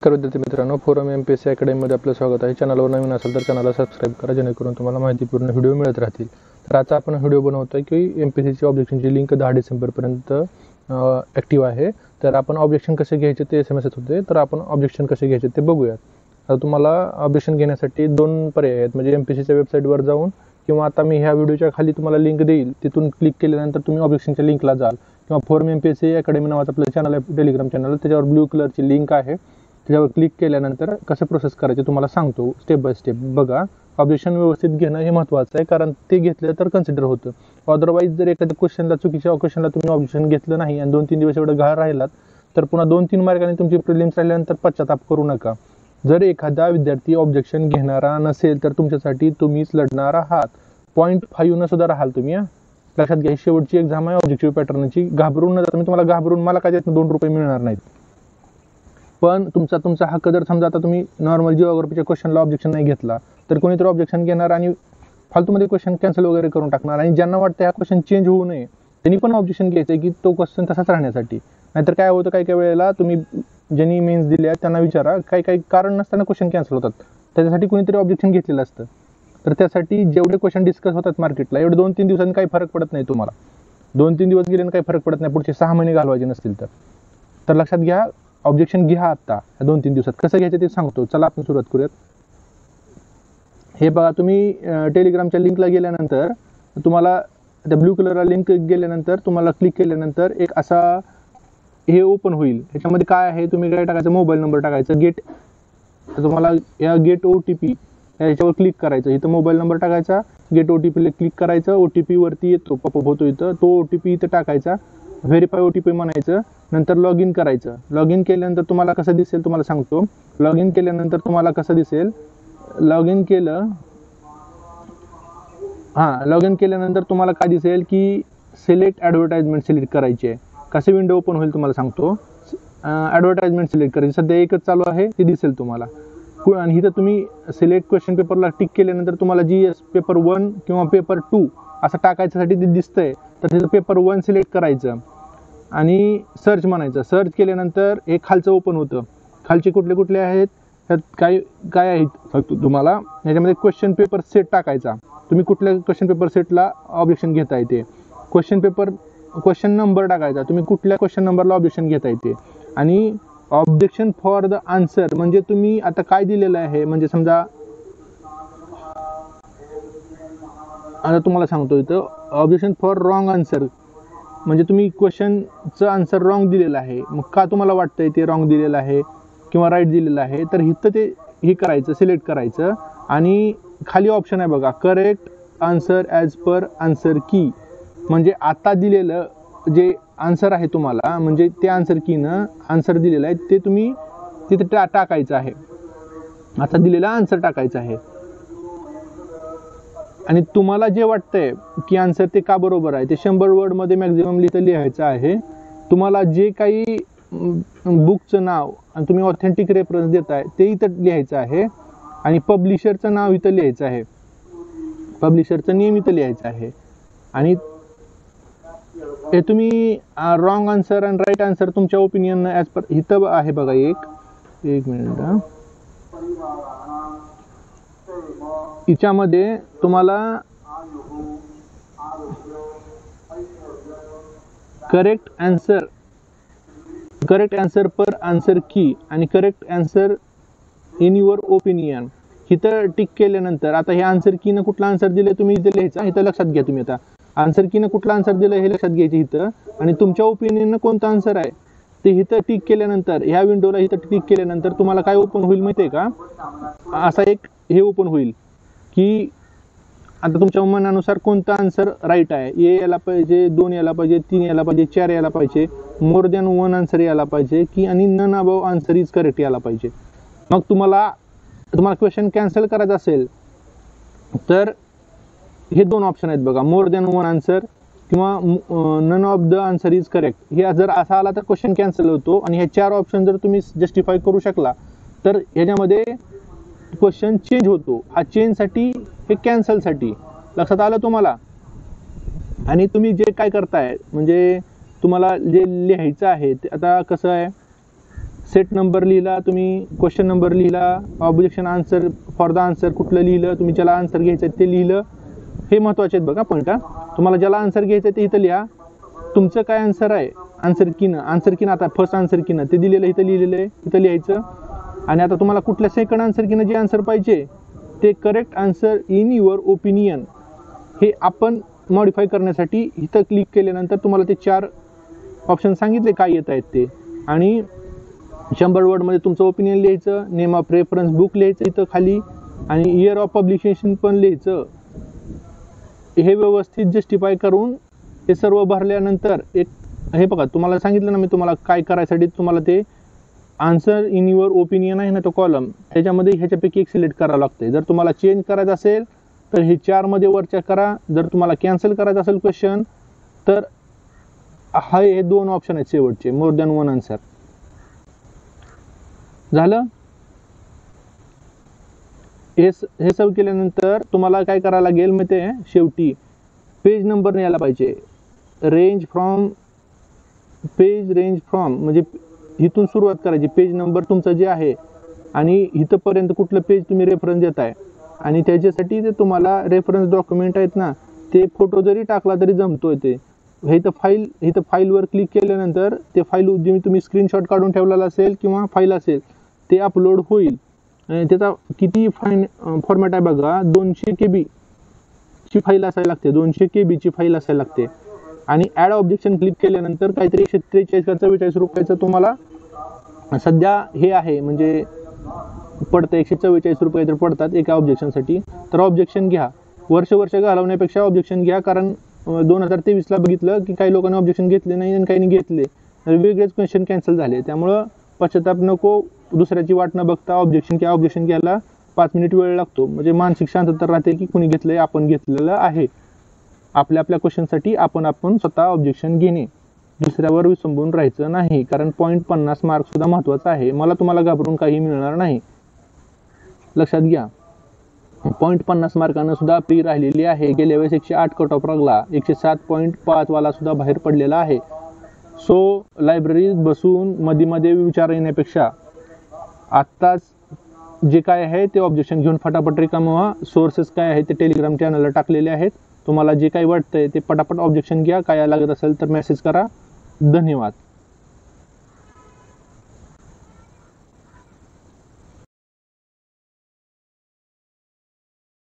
नमस्कार विद्यार्थी मित्रांनो, फोरम MPSC अकॅडमीमध्ये आपलं स्वागत आहे। चॅनलवर नवीन असेल तर चॅनलला सबस्क्राईब करा, जेणेकरून तुम्हाला माहितीपूर्ण व्हिडिओ मिळत राहतील। तर आता आपण व्हिडिओ बनवतोय की MPSCची ऑब्जेक्शनची लिंक 10 डिसेंबरपर्यंत ॲक्टिव्ह आहे। तर आपण ऑब्जेक्शन कसे घ्यायचे ते SMS येत होते, तर आपण ऑब्जेक्शन कसे घ्यायचे ते बघूयात। आता तुम्हाला ऑब्जेक्शन घेण्यासाठी दोन पर्याय आहेत, म्हणजे MPSCच्या वेबसाईटवर जाऊन किंवा आता मी ह्या व्हिडिओच्या खाली तुम्हाला लिंक देईल, तिथून क्लिक केल्यानंतर तुम्ही ऑब्जेक्शनच्या लिंकला जाल, किंवा फोरम MPSC अकॅडमी नावाचं आपलं चॅनल आहे, टेलिग्राम चॅनल, त्याच्यावर ब्लू कलरची लिंक आहे, त्याच्यावर क्लिक केल्यानंतर कसं प्रोसेस करायचे तुम्हाला सांगतो स्टेप बाय स्टेप। बघा, ऑब्जेक्शन व्यवस्थित घेणं हे महत्त्वाचं आहे, कारण ते घेतलं तर कन्सिडर होतं। अदरवाईज जर एखाद्या क्वेश्चनला, चुकीच्या क्वेश्चनला तुम्ही ऑब्जेक्शन घेतलं नाही आणि 2-3 दिवस एवढं घाळ राहिलात, तर पुन्हा 2-3 मार्कांनी तुमची प्रिलिम्स राहिल्यानंतर पश्चाताप करू नका। जर एखादा विद्यार्थी ऑब्जेक्शन घेणारा नसेल तर तुमच्यासाठी तुम्हीच लढणार आहात। 0.5 न सुद्धा राहाल तुम्ही। लक्षात घ्या, शेवटची एक्झाम आहे ऑब्जेक्टिव्ह पॅटर्नची। घाबरून न जाता, मी तुम्हाला घाबरून मला काय त्यातनं 2 रुपये मिळणार नाहीत, पण तुमचा हक्क जर समजा आता तुम्ही नॉर्मल जिओग्राफीच्या क्वेश्चनला ऑब्जेक्शन नाही घेतला, तर कोणीतरी ऑब्जेक्शन घेणार आणि फालतूमध्ये क्वेश्चन कॅन्सल वगैरे करून टाकणार, आणि ज्यांना वाटतं हा क्वेश्चन चेंज होऊ नये त्यांनी पण ऑब्जेक्शन घ्यायचं आहे की तो क्वेश्चन तसाच राहण्यासाठी। नाहीतर काय होतं, काही वेळेला तुम्ही ज्यांनी मेन्स दिल्या त्यांना विचारा, काही कारण नसताना क्वेश्चन कॅन्सल होतात, त्याच्यासाठी कोणीतरी ऑब्जेक्शन घेतलेलं असतं। तर त्यासाठी जेवढे क्वेश्चन डिस्कस होतात मार्केटला, एवढे 2-3 दिवसांनी काही फरक पडत नाही तुम्हाला। 2-3 दिवस गेले काही फरक पडत नाही, पुढचे 6 महिने घालवायचे नसतील तर लक्षात घ्या, ऑब्जेक्शन घ्या आता या 2-3 दिवसात। कसं घ्यायचं ते सांगतो, चला आपण सुरुवात करूयात। हे बघा, तुम्ही टेलिग्रामच्या लिंकला गेल्यानंतर तुम्हाला त्या ब्लू कलरला लिंक गेल्यानंतर तुम्हाला क्लिक केल्यानंतर एक असा हे ओपन होईल। ह्याच्यामध्ये काय आहे, तुम्ही काय टाकायचं, मोबाईल नंबर टाकायचं, गेट, तुम्हाला या गेट OTP याच्यावर क्लिक करायचं, इथं मोबाईल नंबर टाकायचा, गेट OTP क्लिक करायचं, OTP वरती येतो, पॉपअप होतो इथं, तो OTP इथं टाकायचा, व्हेरीफाय OTP म्हणायचं, नंतर लॉग इन करायचं। लॉग इन केल्यानंतर तुम्हाला कसं दिसेल तुम्हाला सांगतो। लॉग इन केल्यानंतर तुम्हाला कसं दिसेल, लॉग इन केल्यानंतर तुम्हाला काय दिसेल की सिलेक्ट ॲडव्हर्टाइजमेंट सिलेक्ट करायची आहे। कसे विंडो ओपन होईल तुम्हाला सांगतो। ॲडव्हर्टाइजमेंट सिलेक्ट करायची, सध्या एकच चालू आहे, ते दिसेल तुम्हाला। आणि इथं तुम्ही सिलेक्ट क्वेश्चन पेपरला टिक केल्यानंतर तुम्हाला GS पेपर 1 किंवा पेपर 2 असं टाकायच्यासाठी ते दिसतंय, तर तिथं पेपर 1 सिलेक्ट करायचं आणि सर्च म्हणायचं। सर्च केल्यानंतर हे खालचं ओपन होतं, खालचे कुठले कुठले आहेत, त्यात काय आहेत तुम्हाला, ह्याच्यामध्ये क्वेश्चन पेपर सेट टाकायचा। तुम्ही कुठल्या क्वेश्चन पेपर सेटला ऑब्जेक्शन घेता येते, क्वेश्चन नंबर टाकायचा, तुम्ही कुठल्या क्वेश्चन नंबरला ऑब्जेक्शन घेता येते, आणि ऑब्जेक्शन फॉर द आन्सर म्हणजे तुम्ही आता काय दिलेलं आहे, म्हणजे समजा आता तुम्हाला सांगतो इथं ऑब्जेक्शन फॉर रॉंग आन्सर, म्हणजे तुम्ही क्वेश्चनचं आन्सर रॉंग दिलेलं आहे, मग का तुम्हाला वाटतंय ते रॉंग दिलेलं आहे किंवा राईट दिलेलं आहे, तर इथं ते हे करायचं, सिलेक्ट करायचं, आणि खाली ऑप्शन आहे बघा, correct answer as per answer की, म्हणजे आता दिलेलं जे आन्सर आहे तुम्हाला, म्हणजे ते आन्सर कीनं आन्सर दिलेलं आहे ते तुम्ही तिथे टाकायचं आहे, आता दिलेला आन्सर टाकायचं आहे। आणि तुम्हाला जे वाटतंय की आन्सर ते का बरोबर आहे ते 100 वर्डमध्ये मॅक्झिमम लिहायचं आहे। तुम्हाला जे काही बुकचं नाव आणि तुम्ही ऑथेंटिक रेफरन्स देताय ते इथं लिहायचं आहे, आणि पब्लिशरचं नाव इथं लिहायचं आहे, पब्लिशरचं नेम इथं लिहायचं आहे, आणि हे तुम्ही रॉंग आन्सर आणि राईट आन्सर तुमच्या ओपिनियन ॲज पर इथं आहे बघा, एक मिनिट, हिच्यामध्ये तुम्हाला करेक्ट आन्सर पर आन्सर की आणि correct answer in your opinion इथं टिक केल्यानंतर, आता हे आन्सर कीनं कुठला आन्सर दिलं तुम्ही इथं लिहायचं, इथं लक्षात घ्या तुम्ही, आता आन्सर कीनं कुठला आन्सर दिलं हे लक्षात घ्यायचे इथं, आणि तुमच्या ओपिनियननं कोणता आन्सर आहे ते इथं टिक केल्यानंतर, ह्या विंडोला इथं क्लिक केल्यानंतर तुम्हाला काय ओपन होईल माहिती आहे का, असा एक हे ओपन होईल की आता तुमच्या मनानुसार कोणता आन्सर राईट आहे, ए यायला पाहिजे, 2 यायला पाहिजे, 3 यायला पाहिजे, 4 यायला पाहिजे, मोर दॅन 1 आन्सर यायला पाहिजे की, आणि none above answer is correct यायला पाहिजे। मग तुम्हाला क्वेश्चन कॅन्सल करायचं असेल तर हे 2 ऑप्शन आहेत बघा, मोर दॅन 1 आन्सर किंवा none of the answer is correct. हे जर असा आला तर क्वेश्चन कॅन्सल होतो, आणि हे 4 ऑप्शन जर तुम्ही जस्टिफाय करू शकला तर ह्याच्यामध्ये क्वेश्चन चेंज होतो। हा चेंजसाठी, हे कॅन्सलसाठी, लक्षात आलं तुम्हाला। आणि तुम्ही जे काय करताय, म्हणजे तुम्हाला जे लिहायचं आहे ते आता कसं आहे, सेट नंबर लिहिला, तुम्ही क्वेश्चन नंबर लिहिला, objection answer for the answer कुठलं लिहिलं, तुम्ही ज्याला आन्सर घ्यायचं ते लिहिलं. हे महत्त्वाचे आहेत बघा पॉईंट. तुम्हाला ज्याला आन्सर घ्यायचं ते इथं लिहा. तुमचं काय आन्सर आहे, आन्सर कीनं आता फर्स्ट आन्सर कीनं ते दिलेलं इथं लिहिलेलं आहे, इथं लिहायचं. आणि आता तुम्हाला कुठल्या सेकंड आन्सर कीनं जे आन्सर पाहिजे ते correct answer in your opinion हे आपण मॉडिफाय करण्यासाठी इथं क्लिक केल्यानंतर तुम्हाला ते 4 ऑप्शन सांगितले काय येत आहेत ते. आणि 100 वर्डमध्ये तुमचं ओपिनियन लिहायचं, नेम ऑफ रेफरन्स बुक लिहायचं इथं खाली, आणि इयर ऑफ पब्लिकेशन पण लिहायचं. हे व्यवस्थित जस्टिफाय करून हे सर्व भरल्यानंतर एक हे बघा तुम्हाला सांगितलं ना मी तुम्हाला काय करायसाठी, तुम्हाला ते आन्सर इन युअर ओपिनियन आहे ना तो कॉलम, त्याच्यामध्ये ह्याच्यापैकी एक सिलेक्ट करावं लागते. जर तुम्हाला चेंज करायचं असेल तर हे 4 मध्ये वरच्या करा. जर तुम्हाला कॅन्सल करायचं असेल क्वेश्चन तर हे 2 ऑप्शन आहेत शेवटचे, मोर दॅन 1 आन्सर. झालं. हे सर्व केल्यानंतर तुम्हाला काय करावं लागेल मग ते शेवटी पेज नंबर न्यायला पाहिजे. रेंज फ्रॉम म्हणजे इथून सुरुवात करायची. पेज नंबर तुमचं जे आहे आणि इथंपर्यंत कुठलं पेज तुम्ही रेफरन्स देताय, आणि त्याच्यासाठी ते तुम्हाला रेफरन्स डॉक्युमेंट आहेत ना ते फोटो जरी टाकला तरी जमतोय. ते इथं फाईलवर क्लिक केल्यानंतर ते फाईल जे तुम्ही स्क्रीनशॉट काढून ठेवलेला असेल किंवा फाईल असेल ते अपलोड होईल. आणि त्याचा किती फॉर्मॅट आहे बघा, 200 KB ची फाईल असायला लागते, 200 KB ची फाईल असायला लागते. आणि ॲड ऑब्जेक्शन क्लिक केल्यानंतर काहीतरी 143 का 44 रुपयाचं तुम्हाला सध्या हे आहे, म्हणजे पडतं 144 रुपये तर पडतात एका ऑब्जेक्शनसाठी. तर ऑब्जेक्शन घ्या. वर्ष घालवण्यापेक्षा ऑब्जेक्शन घ्या, कारण 2023ला बघितलं की काही लोकांनी ऑब्जेक्शन घेतले नाही आणि काही घेतले तर वेगळेच क्वेश्चन कॅन्सल झाले. त्यामुळं पश्चाताप नको, दुसऱ्याची वाट न बघता ऑब्जेक्शन घ्यायला 5 मिनिट वेळ लागतो. म्हणजे मानसिक शांतता राहते की कुणी घेतलंय, आपण घेतलेलं आहे. आपल्या क्वेश्चनसाठी आपण स्वतः ऑब्जेक्शन घेणे, दुसऱ्यावर विसंबून राहायचं नाही. कारण पॉईंट 50 मार्क सुद्धा महत्त्वाचा आहे. मला तुम्हाला घाबरून काही मिळणार नाही, लक्षात घ्या. पॉईंट 50 मार्कानं सुद्धा फ्री राहिलेली आहे. गेल्या वेळेस 108 कट ऑफ लागला, 107.5 वाला सुद्धा बाहेर पडलेला आहे. सो लायब्ररीत बसून मध्ये विचार येण्यापेक्षा आत्ताच जे काय आहे ते ऑब्जेक्शन घेऊन फटाफट रिकामा. सोर्सेस काय आहे ते टेलिग्राम चॅनलला टाकलेले आहेत. तुम्हाला जे काही वाटतंय ते पटापट ऑब्जेक्शन घ्या. काय लागत असेल तर मेसेज करा. धन्यवाद.